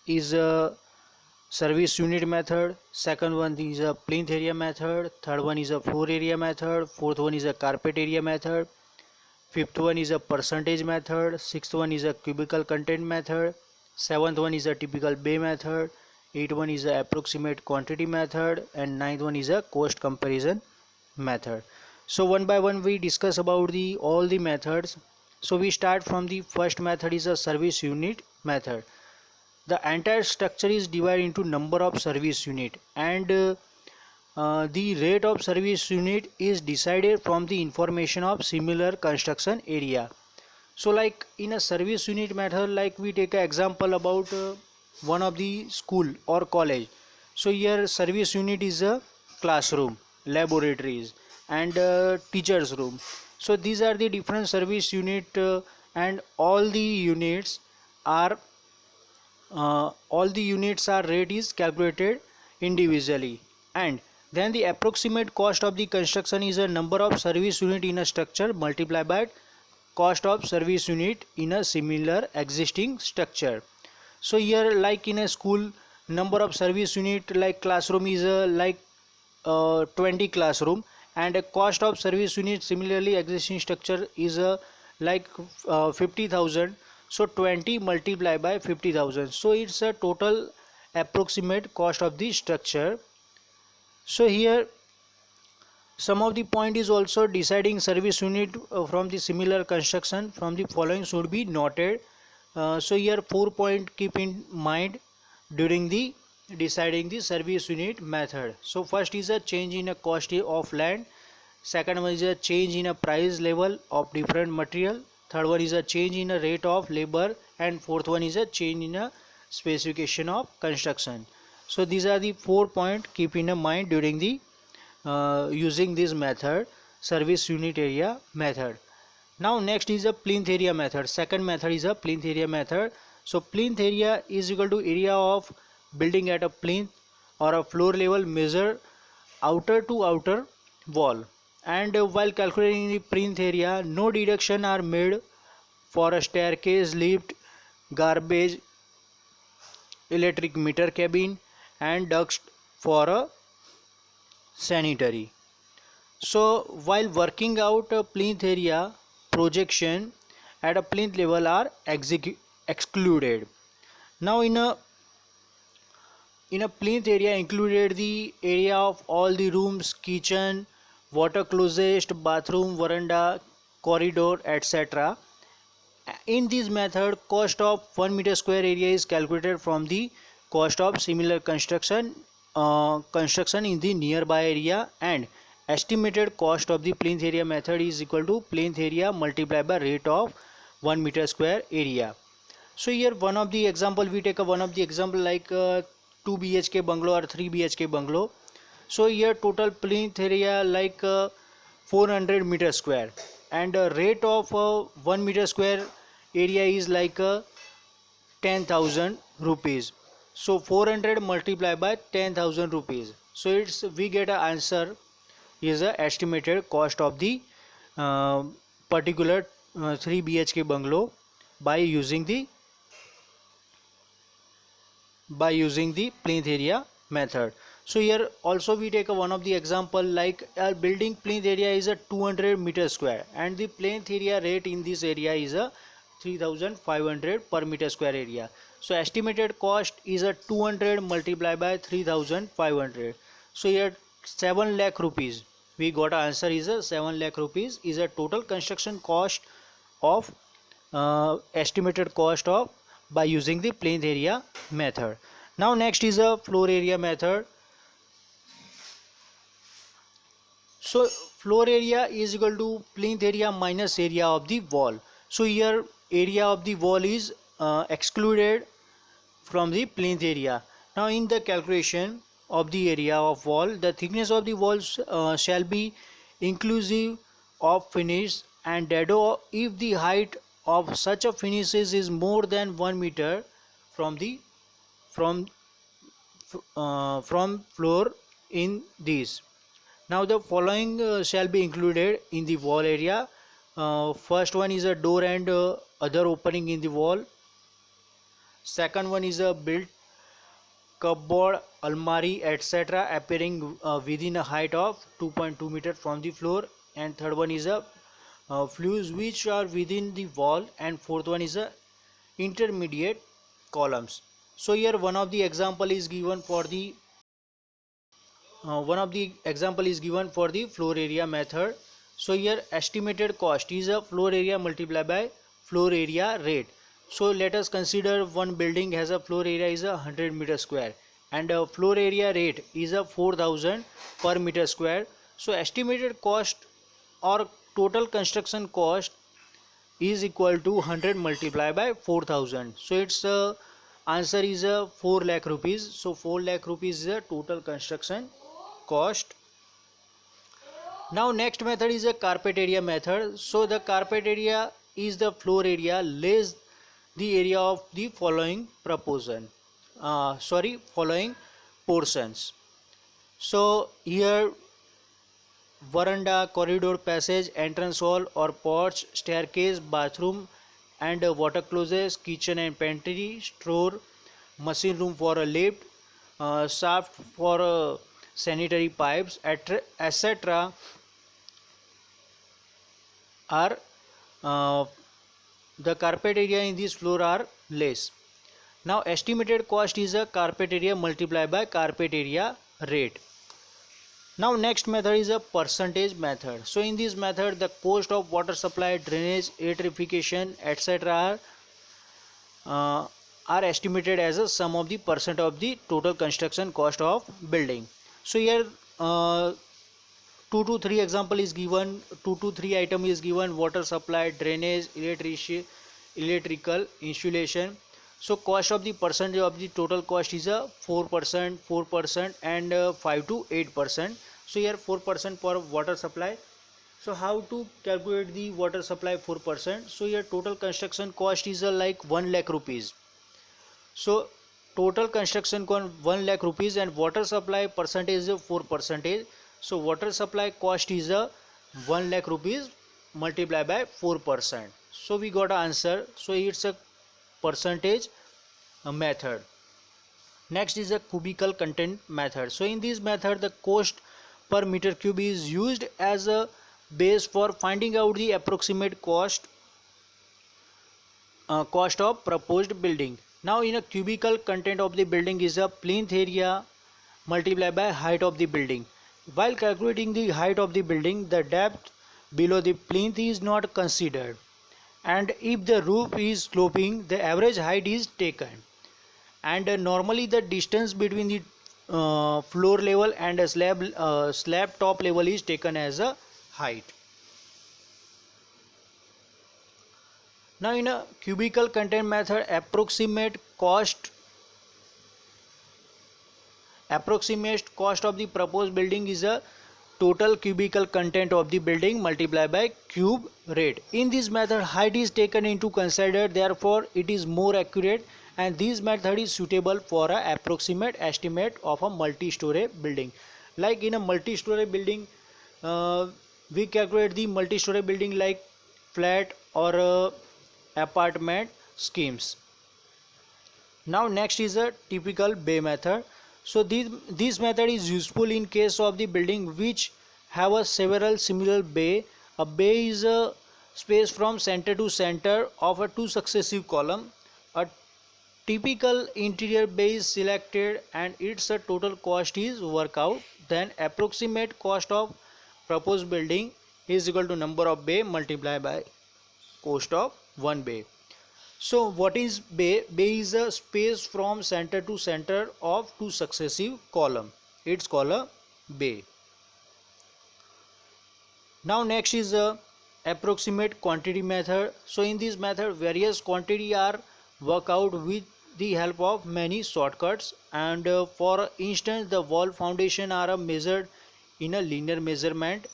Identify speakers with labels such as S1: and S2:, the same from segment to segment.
S1: is a service unit method, second one is a plinth area method, third one is a floor area method, fourth one is a carpet area method, fifth one is a percentage method, sixth one is a cubical content method, seventh one is a typical bay method, eighth one is a approximate quantity method, and ninth one is a cost comparison method. So one by one we discuss about the all the methods. So we start from the first method is a service unit method. The entire structure is divided into number of service unit, and the rate of service unit is decided from the information of similar construction area. So like in a service unit method, like we take an example about one of the school or college. So here service unit is a classroom, laboratories, and teachers room. So these are the different service unit, and all the units are rate is calculated individually. And then the approximate cost of the construction is a number of service unit in a structure multiplied by cost of service unit in a similar existing structure. So here like in a school, number of service unit like classroom is like 20 classroom, and a cost of service unit similarly existing structure is like 50,000. So 20 multiplied by 50,000, so it's a total approximate cost of the structure. So here some of the point is also deciding service unit from the similar construction from the following should be noted. So here 4 point keep in mind during the deciding the service unit method. So first is a change in a cost of land, second one is a change in a price level of different material, third one is a change in a rate of labor, and fourth one is a change in a specification of construction. So these are the 4 point keep in mind during the using this method, service unit area method. Now next is a plinth area method. Second method is a plinth area method. So plinth area is equal to area of building at a plinth or a floor level measure outer to outer wall. And while calculating the plinth area, no deduction are made for a staircase, lift, garbage, electric meter cabin, and ducts for a sanitary. So while working out a plinth area, projection at a plinth level are excluded. Now in a plinth area included the area of all the rooms, kitchen, water closet, bathroom, veranda, corridor, etc. In this method, cost of 1 meter square area is calculated from the cost of similar construction in the nearby area, and estimated cost of the plinth area method is equal to plinth area multiplied by rate of 1 meter square area. So here one of the example we take one of the example like 2 BHK bungalow or 3 BHK bungalow. So here total plinth area like 400 meter square, and rate of 1 meter square area is like 10,000 rupees. So 400 multiplied by 10,000 rupees. So it's we get an answer is a estimated cost of the uh, particular 3 BHK bungalow by using the plinth area method. So here also we take one of the example like a building plinth area is a 200 meter square, and the plinth area rate in this area is a 3,500 per meter square area. So estimated cost is a 200 multiplied by 3,500. So here 7 lakh rupees we got answer is a 7 lakh rupees is a total construction cost of estimated cost of by using the plinth area method. Now next is a floor area method. So floor area is equal to plinth area minus area of the wall. So here area of the wall is excluded from the plinth area. Now in the calculation of the area of wall, the thickness of the walls shall be inclusive of finish and dado if the height of such a finishes is more than 1 meter from the from from floor in this. Now the following shall be included in the wall area. First one is a door and other opening in the wall. Second one is a built cupboard, almari, etc. appearing within a height of 2.2 meter from the floor. And third one is a flues which are within the wall, and fourth one is a intermediate columns. So here one of the example is given for the floor area method. So here estimated cost is a floor area multiplied by floor area rate. So let us consider one building has a floor area is a 100 meter square, and a floor area rate is a 4000 per meter square. So estimated cost or total construction cost is equal to 100 multiplied by 4000. So its answer is 4 lakh rupees. So 4 lakh rupees is the total construction cost. Now next method is a carpet area method. So the carpet area is the floor area less the area of the following proportion. Following portions. So here veranda, corridor, passage, entrance hall or porch, staircase, bathroom and water closets, kitchen and pantry, store, machine room for a lift, shaft for sanitary pipes, etc. are the carpet area in this floor are less. Now estimated cost is a carpet area multiplied by carpet area rate. Now next method is a percentage method. So in this method the cost of water supply, drainage, electrification, etc. Are estimated as a sum of the percent of the total construction cost of building. So here 2 to 3 example is given, 2 to 3 item is given: water supply, drainage, electrical, insulation. So cost of the percentage of the total cost is a 4%, 4% and 5 to 8%. So here 4% for water supply. So how to calculate the water supply 4%? So here total construction cost is like 1 lakh rupees. So total construction cost 1 lakh rupees and water supply percentage is 4%. So water supply cost is 1 lakh rupees multiplied by 4%. So we got an answer. So it's a percentage method. Next is a cubical content method. So in this method the cost per meter cube is used as a base for finding out the approximate cost of proposed building. Now in a cubical content of the building is a plinth area multiplied by height of the building. While calculating the height of the building, the depth below the plinth is not considered, and if the roof is sloping the average height is taken, and normally the distance between the floor level and a slab top level is taken as a height. Now in a cubical content method approximate cost of the proposed building is a total cubical content of the building multiplied by cube rate. In this method height is taken into consider, therefore it is more accurate, and this method is suitable for a approximate estimate of a multi-story building. Like in a multi-story building we calculate the multi-story building like flat or apartment schemes. Now next is a typical bay method. So this method is useful in case of the building which have a several similar bay. A bay is a space from center to center of a two successive column. A typical interior bay is selected and its total cost is worked out. Then approximate cost of proposed building is equal to number of bay multiplied by cost of one bay. So what is bay? Bay is a space from center to center of two successive column. It's called a bay. Now next is a approximate quantity method. So in this method various quantity are worked out with the help of many shortcuts, and for instance the wall foundation are measured in a linear measurement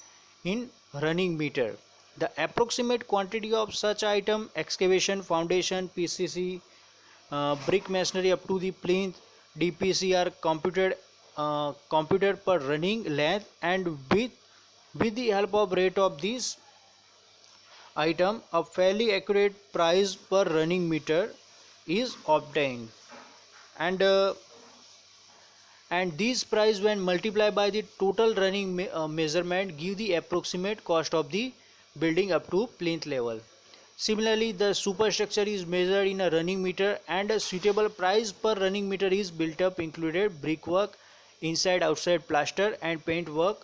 S1: in running meter. The approximate quantity of such item, excavation, foundation, PCC, brick masonry up to the plinth, DPC are computed per running length, and with the help of rate of this item a fairly accurate price per running meter is obtained. And and these price when multiplied by the total running measurement give the approximate cost of the building up to plinth level. Similarly, the superstructure is measured in a running meter and a suitable price per running meter is built up included brickwork, inside outside plaster and paint work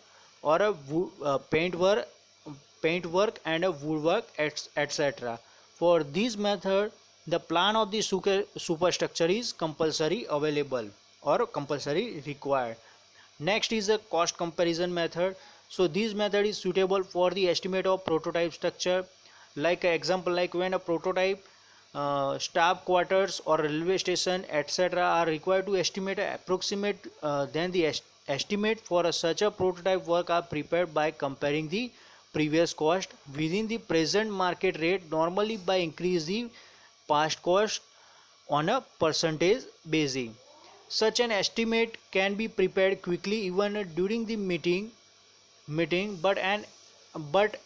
S1: or a paint work and a woodwork etc. For this method, the plan of the superstructure is compulsory available or compulsory required. Next is the cost comparison method. So this method is suitable for the estimate of prototype structure. Like an example, like when a prototype staff quarters or railway station etc. are required to estimate a approximate, then the estimate for such a prototype work are prepared by comparing the previous cost within the present market rate, normally by increase the past cost on a percentage basis. Such an estimate can be prepared quickly even during the meeting, but an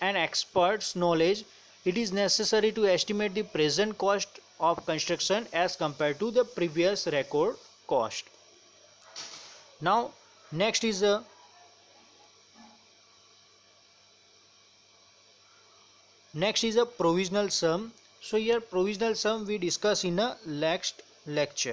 S1: expert's knowledge, it is necessary to estimate the present cost of construction as compared to the previous record cost. Now next is the provisional sum. So here provisional sum we discuss in a next lecture.